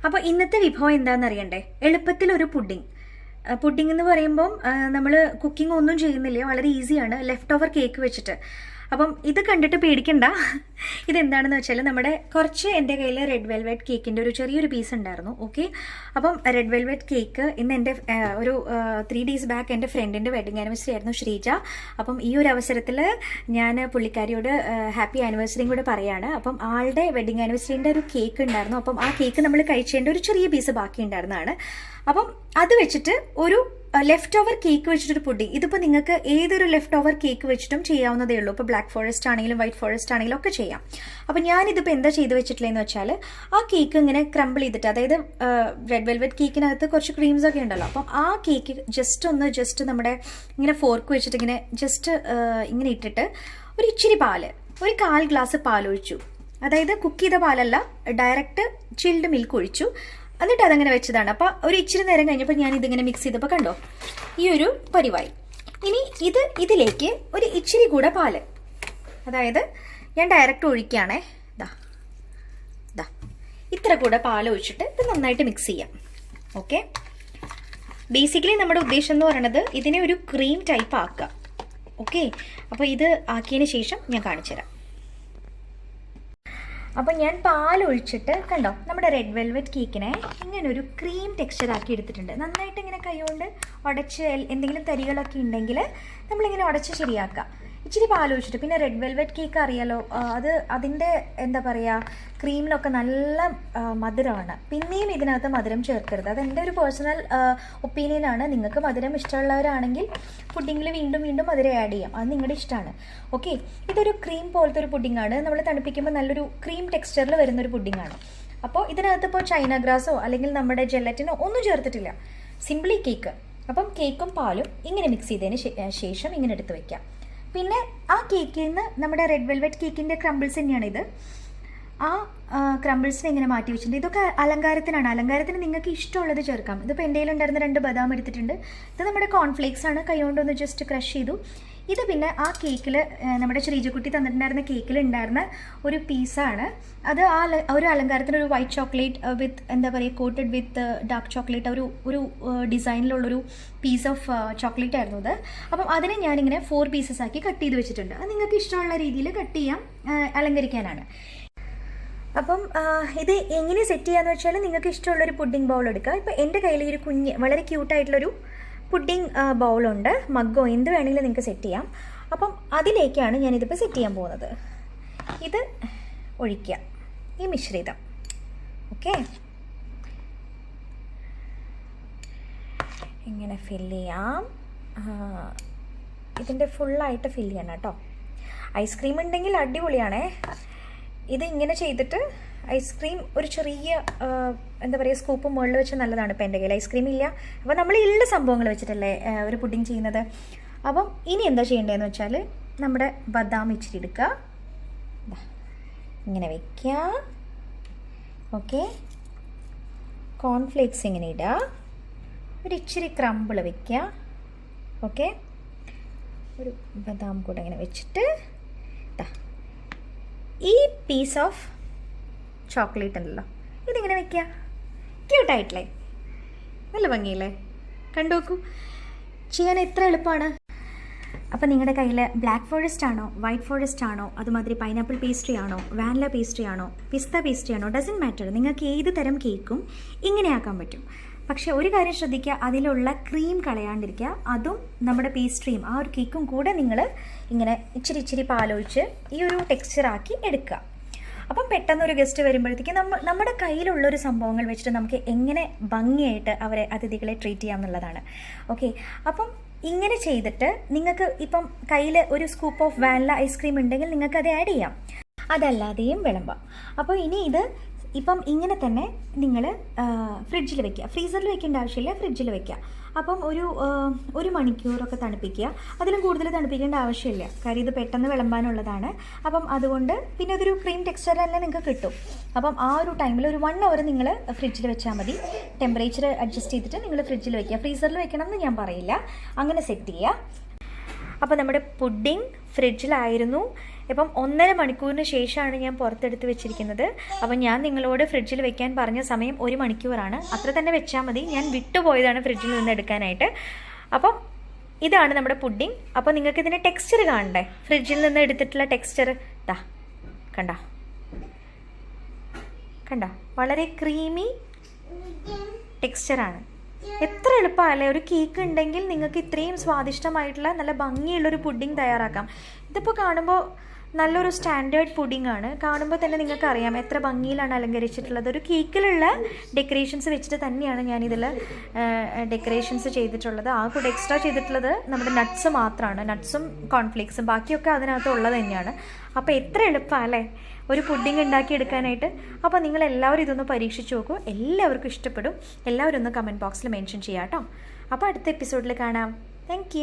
അപ്പോൾ ഇന്നത്തെ വിഭവം എന്താണെന്ന് അറിയണ്ടേ? എളുപ്പത്തിൽ ഒരു പുഡിംഗ്. പുഡിംഗ് എന്ന് പറയുമ്പം നമ്മൾ കുക്കിംഗ് ഒന്നും ചെയ്യുന്നില്ല, വളരെ ഈസിയാണ്. ലെഫ്റ്റ് ഓവർ കേക്ക് വെച്ചിട്ട്. അപ്പം ഇത് കണ്ടിട്ട് പേടിക്കണ്ട. ഇതെന്താണെന്ന് വെച്ചാൽ നമ്മുടെ കുറച്ച് എൻ്റെ കയ്യിൽ റെഡ് വെൽവെറ്റ് കേക്കിൻ്റെ ഒരു ചെറിയൊരു പീസ് ഉണ്ടായിരുന്നു. ഓക്കെ, അപ്പം റെഡ് വെൽവെറ്റ് കേക്ക് ഇന്ന് എൻ്റെ ഒരു 3 days ബാക്ക് എൻ്റെ ഫ്രണ്ടിൻ്റെ വെഡിങ് ആനിവേഴ്സറി ആയിരുന്നു, ശ്രീജ. അപ്പം ഈ ഒരു അവസരത്തിൽ ഞാൻ പുള്ളിക്കാരിയോട് ഹാപ്പി ആനിവേഴ്സറിയും കൂടെ പറയാണ്. അപ്പം ആളുടെ വെഡിങ് ആനിവേഴ്സറിൻ്റെ ഒരു കേക്ക് ഉണ്ടായിരുന്നു. അപ്പം ആ കേക്ക് നമ്മൾ കഴിച്ചതിൻ്റെ ഒരു ചെറിയ പീസ് ബാക്കി ഉണ്ടായിരുന്നതാണ്. അപ്പം അത് വെച്ചിട്ട് ഒരു ലെഫ്റ്റ് ഓവർ കേക്ക് വെച്ചിട്ടൊരു പുഡിംഗ്. ഇതിപ്പോൾ നിങ്ങൾക്ക് ഏതൊരു ലെഫ്റ്റ് ഓവർ കേക്ക് വെച്ചിട്ടും ചെയ്യാവുന്നതേ ഉള്ളൂ. ഇപ്പോൾ ബ്ലാക്ക് ഫോറസ്റ്റ് ആണെങ്കിലും വൈറ്റ് ഫോറസ്റ്റ് ആണെങ്കിലും ഒക്കെ ചെയ്യാം. അപ്പം ഞാനിതിപ്പോൾ എന്താ ചെയ്ത് വെച്ചിട്ടില്ലെന്ന് വെച്ചാൽ, ആ കേക്ക് ഇങ്ങനെ ക്രംബിൾ ചെയ്തിട്ട്, അതായത് റെഡ് വെൽവെറ്റ് കേക്കിനകത്ത് കുറച്ച് ക്രീംസ് ഒക്കെ ഉണ്ടല്ലോ, അപ്പം ആ കേക്ക് ജസ്റ്റ് നമ്മുടെ ഇങ്ങനെ ഫോർക്ക് വെച്ചിട്ട് ഇങ്ങനെ ജസ്റ്റ് ഇങ്ങനെ ഇട്ടിട്ട് ഒരു ഇച്ചിരി പാല്, ഒരു 1/4 ഗ്ലാസ് പാലൊഴിച്ചു. അതായത് കുക്ക് ചെയ്ത പാലല്ല, ഡയറക്റ്റ് ചിൽഡ് മിൽക്ക് ഒഴിച്ചു. എന്നിട്ട് അതങ്ങനെ വെച്ചതാണ്. അപ്പോൾ ഒരു ഇച്ചിരി നേരം കഴിഞ്ഞപ്പോൾ ഞാൻ ഇതിങ്ങനെ മിക്സ് ചെയ്തപ്പോൾ കണ്ടോ ഈ ഒരു പരിവായി. ഇനി ഇതിലേക്ക് ഒരു ഇച്ചിരി കൂടെ പാല്, അതായത് ഞാൻ ഡയറക്റ്റ് ഒഴിക്കുകയാണേ. ദാ ഇത്ര കൂടെ പാൽ ഒഴിച്ചിട്ട് ഇത് നന്നായിട്ട് മിക്സ് ചെയ്യാം. ഓക്കെ, ബേസിക്കലി നമ്മുടെ ഉദ്ദേശം എന്ന് പറയുന്നത് ഇതിനെ ഒരു ക്രീം ടൈപ്പ് ആക്കുക. ഓക്കെ, അപ്പോൾ ഇത് ആക്കിയതിന് ശേഷം ഞാൻ കാണിച്ചു തരാം. അപ്പോൾ ഞാൻ പാൽ ഒഴിച്ചിട്ട് കണ്ടോ നമ്മുടെ റെഡ് വെൽവെറ്റ് കേക്കിനെ ഇങ്ങനെ ഒരു ക്രീം ടെക്സ്ചർ ആക്കി എടുത്തിട്ടുണ്ട്. നന്നായിട്ട് ഇങ്ങനെ കൈകൊണ്ട് ഉടച്ച് എന്തെങ്കിലും തരികളൊക്കെ ഉണ്ടെങ്കിൽ നമ്മളിങ്ങനെ ഉടച്ച് ശരിയാക്കുക. ഇച്ചിരി പാൽ ഒഴിച്ചിട്ട്, പിന്നെ റെഡ് വെൽവെറ്റ് കേക്ക് അറിയാലോ, അതിൻ്റെ എന്താ പറയുക, ക്രീമിലൊക്കെ നല്ല മധുരമാണ്. പിന്നെയും ഇതിനകത്ത് മധുരം ചേർക്കരുത്. അതെൻ്റെ ഒരു പേഴ്സണൽ ഒപ്പീനിയനാണ്. നിങ്ങൾക്ക് മധുരം ഇഷ്ടമുള്ളവരാണെങ്കിൽ പുഡിങ്ങിൽ വീണ്ടും വീണ്ടും മധുരം ആഡ് ചെയ്യാം, അത് നിങ്ങളുടെ ഇഷ്ടമാണ്. ഓക്കെ, ഇതൊരു ക്രീം പോലത്തെ ഒരു പുഡിങ്ങാണ്. നമ്മൾ തണുപ്പിക്കുമ്പോൾ നല്ലൊരു ക്രീം ടെക്സ്ചറിൽ വരുന്നൊരു പുഡിങ്ങാണ്. അപ്പോൾ ഇതിനകത്ത് ഇപ്പോൾ ചൈന ഗ്രാസോ അല്ലെങ്കിൽ നമ്മുടെ ജെലറ്റിനോ ഒന്നും ചേർത്തിട്ടില്ല, സിംപ്ലി കേക്ക്. അപ്പം കേക്കും പാലും ഇങ്ങനെ മിക്സ് ചെയ്തതിന് ശേഷം ഇങ്ങനെ എടുത്ത് വയ്ക്കാം. പിന്നെ ആ കേക്കിൽ നിന്ന് നമ്മുടെ റെഡ് വെൽവെറ്റ് കേക്കിൻ്റെ ക്രംബിൾസ് തന്നെയാണിത്. ആ ക്രംബിൾസിനെ ഇങ്ങനെ മാറ്റി വെച്ചിട്ടുണ്ട്. ഇതൊക്കെ അലങ്കാരത്തിനാണ്. അലങ്കാരത്തിന് നിങ്ങൾക്ക് ഇഷ്ടമുള്ളത് ചേർക്കാം. ഇതിപ്പോൾ എൻ്റെ കയ്യിലുണ്ടായിരുന്ന 2 ബദാം എടുത്തിട്ടുണ്ട്. ഇത് നമ്മുടെ കോൺഫ്ലേക്സ് ആണ്, കൈകൊണ്ടൊന്ന് ജസ്റ്റ് ക്രഷ് ചെയ്തു. ഇത് പിന്നെ ആ കേക്കിൽ നമ്മുടെ ശ്രീജക്കുട്ടി തന്നിട്ടുണ്ടായിരുന്ന കേക്കിൽ ഉണ്ടായിരുന്ന ഒരു പീസാണ്. അത് ആ ഒരു അലങ്കാരത്തിന് ഒരു വൈറ്റ് ചോക്ലേറ്റ് വിത്ത് എന്താ പറയുക, കോട്ടഡ് വിത്ത് ഡാർക്ക് ചോക്ലേറ്റ്, ഒരു ഡിസൈനിലുള്ളൊരു പീസ് ഓഫ് ചോക്ലേറ്റ് ആയിരുന്നു അത്. അപ്പം അതിനെ ഞാനിങ്ങനെ 4 പീസസ് ആക്കി കട്ട് ചെയ്ത് വെച്ചിട്ടുണ്ട്. അത് നിങ്ങൾക്ക് ഇഷ്ടമുള്ള രീതിയിൽ കട്ട് ചെയ്യാം, അലങ്കരിക്കാനാണ്. അപ്പം ഇത് എങ്ങനെ സെറ്റ് ചെയ്യാന്ന് വെച്ചാൽ, നിങ്ങൾക്ക് ഇഷ്ടമുള്ളൊരു പുഡിംഗ് ബൗൾ എടുക്കുക. ഇപ്പോൾ എൻ്റെ കയ്യിൽ ഒരു കുഞ്ഞ് വളരെ ക്യൂട്ടായിട്ടുള്ളൊരു പുഡിംഗ് ബൗളുണ്ട്, മഗ്ഗോ എന്ത് വേണമെങ്കിലും നിങ്ങൾക്ക് സെറ്റ് ചെയ്യാം. അപ്പം അതിലേക്കാണ് ഞാനിതിപ്പോൾ സെറ്റ് ചെയ്യാൻ പോകുന്നത്. ഇത് ഒഴിക്കുക, ഈ മിശ്രിതം. ഓക്കെ, ഇങ്ങനെ ഫില്ല് ചെയ്യാം. ഇതിൻ്റെ ഫുള്ളായിട്ട് ഫില്ല് ചെയ്യണം കേട്ടോ. ഐസ്ക്രീം ഉണ്ടെങ്കിൽ അടിപൊളിയാണേ. ഇത് ഇങ്ങനെ ചെയ്തിട്ട് ഐസ്ക്രീം ഒരു ചെറിയ എന്താ പറയുക സ്കൂപ്പ് മുകളിൽ വെച്ച് നല്ലതാണ്. ഇപ്പം എൻ്റെ കയ്യിൽ ഐസ്ക്രീം ഇല്ല, അപ്പോൾ നമ്മൾ ഉള്ള സംഭവങ്ങൾ വെച്ചിട്ടല്ലേ ഒരു പുഡിംഗ് ചെയ്യുന്നത്. അപ്പം ഇനി എന്താ ചെയ്യേണ്ടതെന്ന് വെച്ചാൽ, നമ്മുടെ ബദാം ഇച്ചിരി എടുക്കുക, ഇങ്ങനെ വയ്ക്കുക. ഓക്കെ, കോൺഫ്ലേക്സ് ഇങ്ങനെ ഇടുക, ഒരു ഇച്ചിരി ക്രംബിൾ വയ്ക്കുക. ഓക്കെ, ഒരു ബദാം കൂടെ ഇങ്ങനെ വെച്ചിട്ട് ഈ പീസ് ഓഫ് ചോക്ലേറ്റ് ഉണ്ടല്ലോ ഇതിങ്ങനെ വെക്കുക. ക്യൂട്ടായിട്ടില്ലേ, നല്ല ഭംഗിയില്ലേ, കണ്ടു നോക്കൂ. ചെയ്യാൻ എത്ര എളുപ്പമാണ്. അപ്പോൾ നിങ്ങളുടെ കയ്യിൽ ബ്ലാക്ക് ഫോറസ്റ്റ് ആണോ, വൈറ്റ് ഫോറസ്റ്റ് ആണോ, അതുമാതിരി പൈനാപ്പിൾ പേസ്ട്രി ആണോ, വാനില പേസ്ട്രി ആണോ, പിസ്ത പേസ്ട്രി ആണോ, ഡസൻറ്റ് മാറ്റർ. നിങ്ങൾക്ക് ഏത് തരം കേക്കും ഇങ്ങനെ ആക്കാൻ പറ്റും. പക്ഷേ ഒരു കാര്യം ശ്രദ്ധിക്കുക, അതിലുള്ള ക്രീം കളയാണ്ടിരിക്കുക. അതും നമ്മുടെ പേസ്ട്രിയും ആ ഒരു കേക്കും കൂടെ നിങ്ങൾ ഇങ്ങനെ ഇച്ചിരി പാലൊഴിച്ച് ഈ ഒരു ടെക്സ്ചറാക്കി എടുക്കുക. അപ്പം പെട്ടെന്നൊരു ഗസ്റ്റ് വരുമ്പോഴത്തേക്ക് നമ്മുടെ കയ്യിലുള്ളൊരു സംഭവങ്ങൾ വെച്ചിട്ട് നമുക്ക് എങ്ങനെ ഭംഗിയായിട്ട് അതിഥികളെ ട്രീറ്റ് ചെയ്യാം എന്നുള്ളതാണ്. ഓക്കെ, അപ്പം ഇങ്ങനെ ചെയ്തിട്ട് നിങ്ങൾക്ക് ഇപ്പം കയ്യിൽ ഒരു സ്കൂപ്പ് ഓഫ് വാനില ഐസ്ക്രീം ഉണ്ടെങ്കിൽ നിങ്ങൾക്ക് അത് ആഡ് ചെയ്യാം, അതല്ലാതെയും വിളമ്പാം. അപ്പോൾ ഇനി ഇത് ഇപ്പം ഇങ്ങനെ തന്നെ നിങ്ങൾ ഫ്രിഡ്ജിൽ വെക്കുക. ഫ്രീസറിൽ വെക്കേണ്ട ആവശ്യമില്ല, ഫ്രിഡ്ജിൽ വെക്കുക. അപ്പം ഒരു മണിക്കൂറൊക്കെ തണുപ്പിക്കുക. അതിലും കൂടുതൽ തണുപ്പിക്കേണ്ട ആവശ്യമില്ല, കാര്യം ഇത് പെട്ടെന്ന് വിളമ്പാനുള്ളതാണ്. അപ്പം അതുകൊണ്ട് പിന്നെ അതൊരു ക്രീം ടെക്സ്ചർ തന്നെ നിങ്ങൾക്ക് കിട്ടും. അപ്പം ആ ഒരു ടൈമിൽ ഒരു 1 hour നിങ്ങൾ ഫ്രിഡ്ജിൽ വെച്ചാൽ മതി. ടെമ്പറേച്ചർ അഡ്ജസ്റ്റ് ചെയ്തിട്ട് നിങ്ങൾ ഫ്രിഡ്ജിൽ വെക്കുക. ഫ്രീസറിൽ വെക്കണം എന്ന് ഞാൻ പറയില്ല, അങ്ങനെ സെറ്റ് ചെയ്യുക. അപ്പോൾ നമ്മുടെ പുഡിംഗ് ഫ്രിഡ്ജിലായിരുന്നു. ഇപ്പം 1.5 മണിക്കൂറിന് ശേഷമാണ് ഞാൻ പുറത്തെടുത്ത് വെച്ചിരിക്കുന്നത്. അപ്പം ഞാൻ നിങ്ങളോട് ഫ്രിഡ്ജിൽ വെക്കാൻ പറഞ്ഞ സമയം 1 മണിക്കൂറാണ്. അത്ര തന്നെ വെച്ചാൽ മതി. ഞാൻ വിട്ടുപോയതാണ് ഫ്രിഡ്ജിൽ നിന്ന് എടുക്കാനായിട്ട്. അപ്പം ഇതാണ് നമ്മുടെ പുഡിംഗ്. അപ്പോൾ നിങ്ങൾക്ക് ഇതിൻ്റെ ടെക്സ്ചർ കാണണ്ടേ? ഫ്രിഡ്ജിൽ നിന്ന് എടുത്തിട്ടുള്ള ടെക്സ്ചർ ദാ കണ്ടോ, കണ്ടോ, വളരെ ക്രീമി ടെക്സ്ചറാണ്. എത്ര എളുപ്പമല്ലേ? ഒരു കേക്ക് ഉണ്ടെങ്കിൽ നിങ്ങൾക്ക് ഇത്രയും സ്വാദിഷ്ടമായിട്ടുള്ള നല്ല ഭംഗിയുള്ളൊരു പുഡിംഗ് തയ്യാറാക്കാം. ഇതിപ്പോൾ കാണുമ്പോൾ നല്ലൊരു സ്റ്റാൻഡേർഡ് പുഡിംഗ് ആണ്. കാണുമ്പോൾ തന്നെ നിങ്ങൾക്ക് അറിയാം എത്ര ഭംഗിയിലാണ് അലങ്കരിച്ചിട്ടുള്ളത്. ഒരു കേക്കിലുള്ള ഡെക്കറേഷൻസ് വെച്ചിട്ട് തന്നെയാണ് ഞാനിതിൽ ഡെക്കറേഷൻസ് ചെയ്തിട്ടുള്ളത്. ആ കൂടെ എക്സ്ട്രാ ചെയ്തിട്ടുള്ളത് നമ്മുടെ നട്ട്സ് മാത്രമാണ്, നട്ട്സും കോൺഫ്ലേക്സും. ബാക്കിയൊക്കെ അതിനകത്ത് ഉള്ളത് തന്നെയാണ്. അപ്പോൾ എത്ര എളുപ്പമല്ലേ ഒരു പുഡിംഗ് ഉണ്ടാക്കിയെടുക്കാനായിട്ട്. അപ്പോൾ നിങ്ങളെല്ലാവരും ഇതൊന്ന് പരീക്ഷിച്ച് നോക്കൂ. എല്ലാവർക്കും ഇഷ്ടപ്പെടും. എല്ലാവരും ഒന്ന് കമൻറ്റ് ബോക്സിൽ മെൻഷൻ ചെയ്യാം കേട്ടോ. അപ്പോൾ അടുത്ത എപ്പിസോഡിൽ കാണാം. താങ്ക്